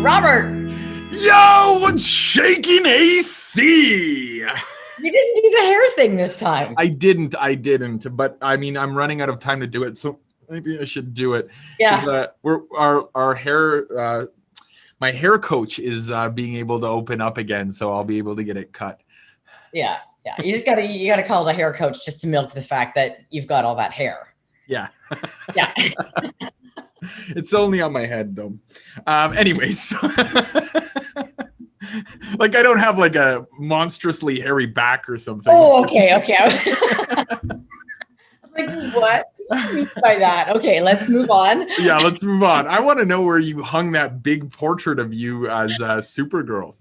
Robert, Yo, what's shaking AC? you didn't do the hair thing this time. I didn't, but I mean, I'm running out of time to do it, so maybe I should do it. Yeah. Our hair, my hair coach is being able to open up again, so I'll be able to get it cut. Yeah. You gotta call the hair coach just to milk the fact that you've got all that hair. Yeah. Yeah. It's only on my head though. Anyways, like I don't have like a monstrously hairy back or something. Oh, okay. Like, what do you mean by that? Okay, let's move on. Yeah, let's move on. I want to know where you hung that big portrait of you as Supergirl.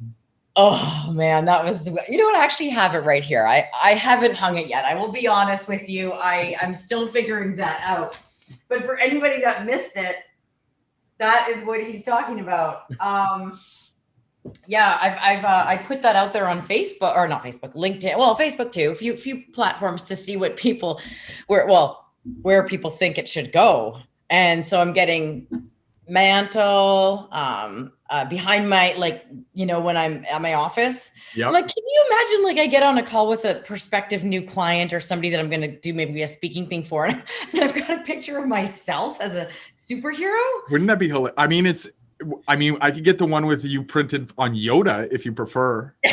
Oh man, that was, you know what? I actually have it right here. I haven't hung it yet. I will be honest with you. I'm still figuring that out. But for anybody that missed it, that is what he's talking about. Yeah, I put that out there on Facebook, or not Facebook, LinkedIn. Well, Facebook too. A few platforms to see what people where people think it should go. And so I'm getting mantle behind my, like, you know, when I'm at my office. Yeah. Like, can you imagine, like, I get on a call with a prospective new client or somebody that I'm going to do maybe a speaking thing for, and I've got a picture of myself as a superhero? Wouldn't that be hilarious? I mean, I could get the one with you printed on Yoda if you prefer. The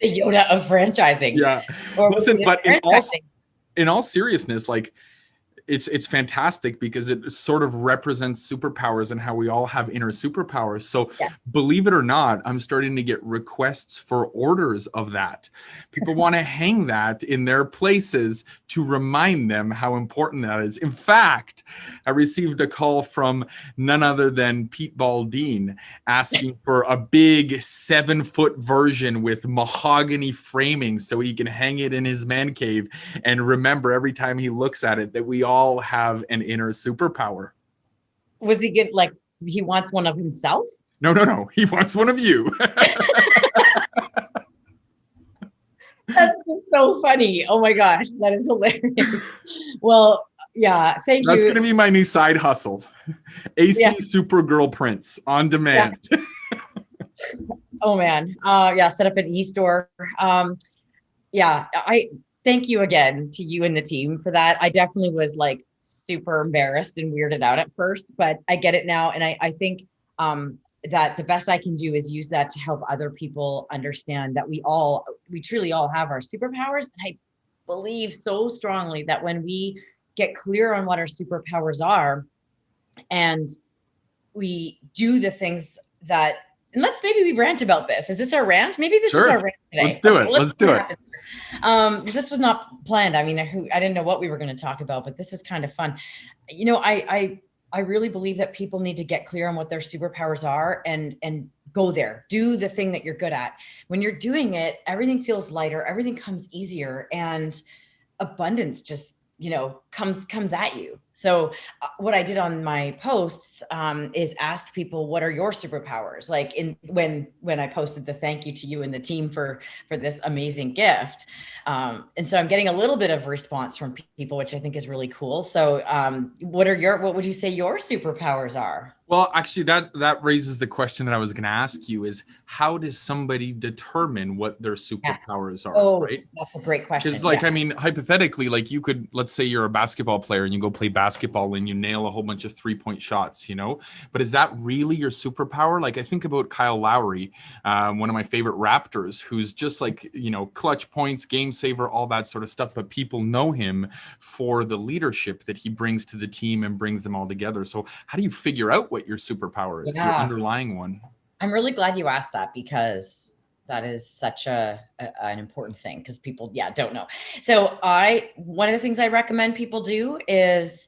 Yoda of franchising. Yeah. Listen, but in all seriousness, like, it's fantastic because it sort of represents superpowers and how we all have inner superpowers. So Believe it or not, I'm starting to get requests for orders of that. People want to hang that in their places to remind them how important that is. In fact, I received a call from none other than Pete Baldine asking for a big 7-foot version with mahogany framing so he can hang it in his man cave and remember every time he looks at it that we all have an inner superpower. Was he good? Like, he wants one of himself? No. He wants one of you. That's so funny. Oh my gosh, that is hilarious. Well, yeah, thank you. That's going to be my new side hustle. AC Supergirl prints on demand. Yeah. Oh man. Set up an e-store. I thank you again to you and the team for that. I definitely was like super embarrassed and weirded out at first, but I get it now. And I think that the best I can do is use that to help other people understand that we truly all have our superpowers. And I believe so strongly that when we get clear on what our superpowers are and we do the things that, and maybe we rant about this. Is this our rant? Maybe this is our rant today. Let's do it. Let's do it. Because this was not planned. I mean, I didn't know what we were going to talk about, but this is kind of fun. You know, I really believe that people need to get clear on what their superpowers are and go there. Do the thing that you're good at. When you're doing it, everything feels lighter, everything comes easier, and abundance just, you know, comes at you. So what I did on my posts is asked people, what are your superpowers? Like when I posted the thank you to you and the team for this amazing gift. And so I'm getting a little bit of response from people, which I think is really cool. So what would you say your superpowers are? Well, actually, that raises the question that I was going to ask you is, how does somebody determine what their superpowers are, right? That's a great question. Because I mean, hypothetically, like you could, let's say you're a basketball player and you go play basketball and you nail a whole bunch of 3-point shots, you know, but is that really your superpower? Like I think about Kyle Lowry, one of my favorite Raptors, who's just like, you know, clutch points, game saver, all that sort of stuff. But people know him for the leadership that he brings to the team and brings them all together. So how do you figure out what your superpower is, your underlying one? I'm really glad you asked that because that is such an important thing because people, don't know. So one of the things I recommend people do is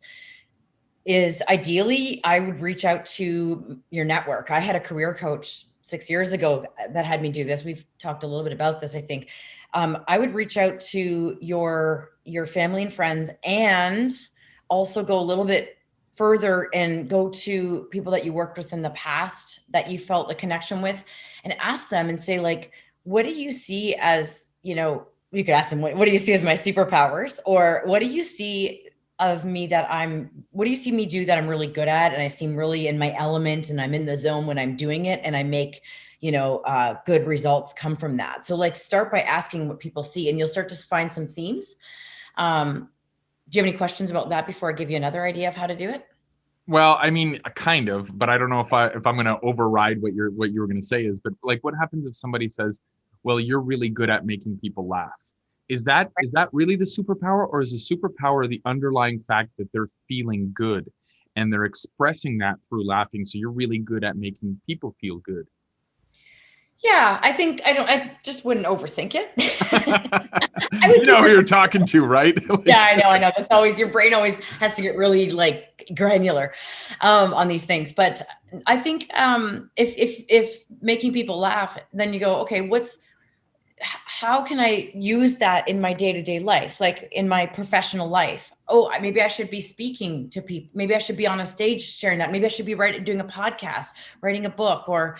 ideally I would reach out to your network. I had a career coach 6 years ago that had me do this. We've talked a little bit about this, I think. I would reach out to your family and friends and also go a little bit further and go to people that you worked with in the past that you felt a connection with and ask them and say, like, what do you see as, you know, you could ask them, what do you see as my superpowers? Or what do you see of me that what do you see me do that I'm really good at? And I seem really in my element and I'm in the zone when I'm doing it, and I make, good results come from that. So like start by asking what people see, and you'll start to find some themes. Do you have any questions about that before I give you another idea of how to do it? Well, I mean, kind of, but I don't know if I'm going to override what you were going to say is, but like, what happens if somebody says, well, you're really good at making people laugh? Is that really the superpower, or is the superpower the underlying fact that they're feeling good and they're expressing that through laughing? So you're really good at making people feel good. Yeah, I just wouldn't overthink it. You know who you're talking to, right? Yeah, I know. That's always, your brain always has to get really like granular on these things. But I think if making people laugh, then you go, okay, how can I use that in my day-to-day life? Like in my professional life? Oh, maybe I should be speaking to people. Maybe I should be on a stage sharing that. Maybe I should be doing a podcast, writing a book, or,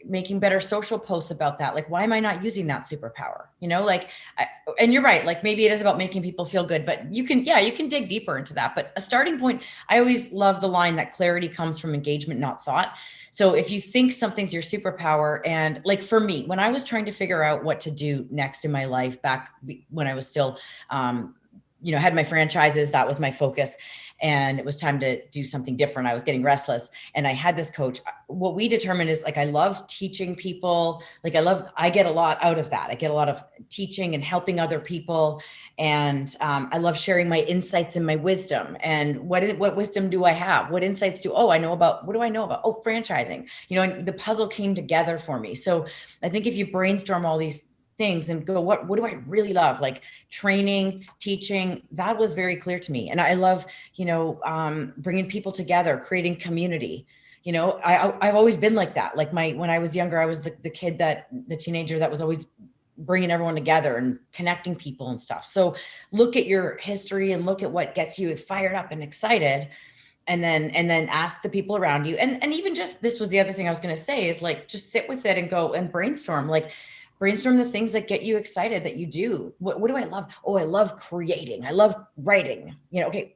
making better social posts about that. Like, why am I not using that superpower? And you're right. Like maybe it is about making people feel good, but you can dig deeper into that. But a starting point, I always love the line that clarity comes from engagement, not thought. So if you think something's your superpower, and like for me, when I was trying to figure out what to do next in my life back when I was still, had my franchises, that was my focus. And it was time to do something different. I was getting restless. And I had this coach. What we determined is like, I love teaching people. Like I get a lot out of that. I get a lot of teaching and helping other people. And I love sharing my insights and my wisdom. And what wisdom do I have? What insights what do I know about? Oh, franchising, and the puzzle came together for me. So I think if you brainstorm all these things and go, what do I really love? Like training, teaching, that was very clear to me. And I love, bringing people together, creating community. I've always been like that. Like when I was younger, I was the teenager that was always bringing everyone together and connecting people and stuff. So look at your history and look at what gets you fired up and excited. And then ask the people around you. And even just, this was the other thing I was going to say, is like, just sit with it and go and brainstorm. Like, brainstorm the things that get you excited that you do. What do I love? Oh, I love creating. I love writing.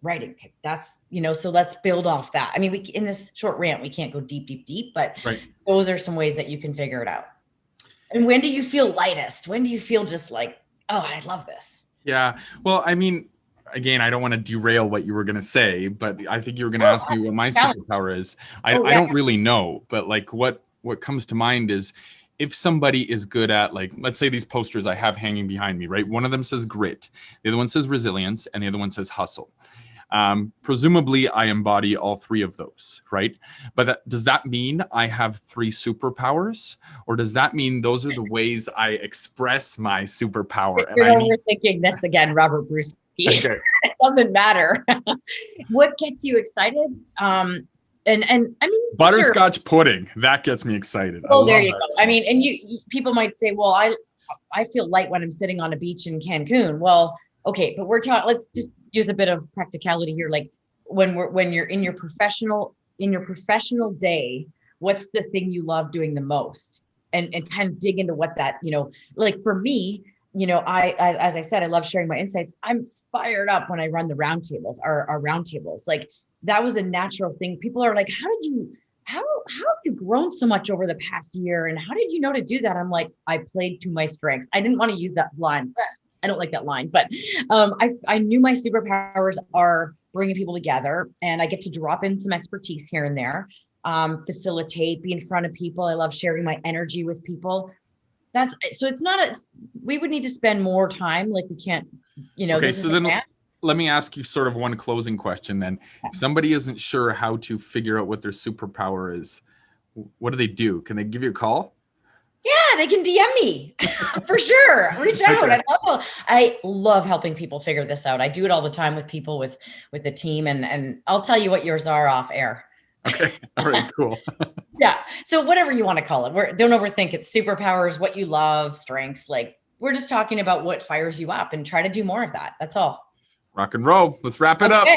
Writing. Okay, that's, so let's build off that. I mean, in this short rant, we can't go deep, but right. Those are some ways that you can figure it out. And when do you feel lightest? When do you feel just like, oh, I love this? Yeah. Well, I mean, again, I don't want to derail what you were going to say, but I think you were going to ask me what my superpower is. I don't really know, but like what comes to mind is, if somebody is good at, like, let's say these posters I have hanging behind me, right? One of them says grit, the other one says resilience, and the other one says hustle. Presumably I embody all three of those, right? But does that mean I have 3 superpowers? Or does that mean those are the ways I express my superpower? You're overthinking this again, Robert Bruski. Okay. It doesn't matter. What gets you excited? And I mean, butterscotch pudding, that gets me excited. Oh, there you go. Stuff. I mean, and you people might say, well, I feel light when I'm sitting on a beach in Cancun. Well, okay, but let's just use a bit of practicality here. Like when you're in your professional day, what's the thing you love doing the most? And kind of dig into what that, like for me, as I said, I love sharing my insights. I'm fired up when I run the roundtables, our roundtables. Like, that was a natural thing. People are like, how have you grown so much over the past year? And how did you know to do that? I'm like, I played to my strengths. I didn't want to use that line. I don't like that line, but I knew my superpowers are bringing people together, and I get to drop in some expertise here and there, facilitate, be in front of people. I love sharing my energy with people. We would need to spend more time. Like we can't, okay. So then let me ask you sort of one closing question then. If somebody isn't sure how to figure out what their superpower is, what do? Can they give you a call? Yeah, they can DM me for sure. Reach out. Okay. I love helping people figure this out. I do it all the time with people, with the team, and I'll tell you what yours are off air. Okay. All right, cool. Yeah. So whatever you want to call it, don't overthink it. Superpowers, what you love, strengths. Like, we're just talking about what fires you up, and try to do more of that. That's all. Rock and roll. Let's wrap it up.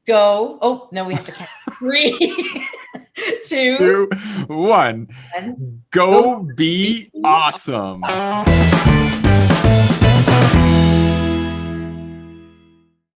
Go. Oh, no, we have to count. 3, 2, 1. Go be awesome.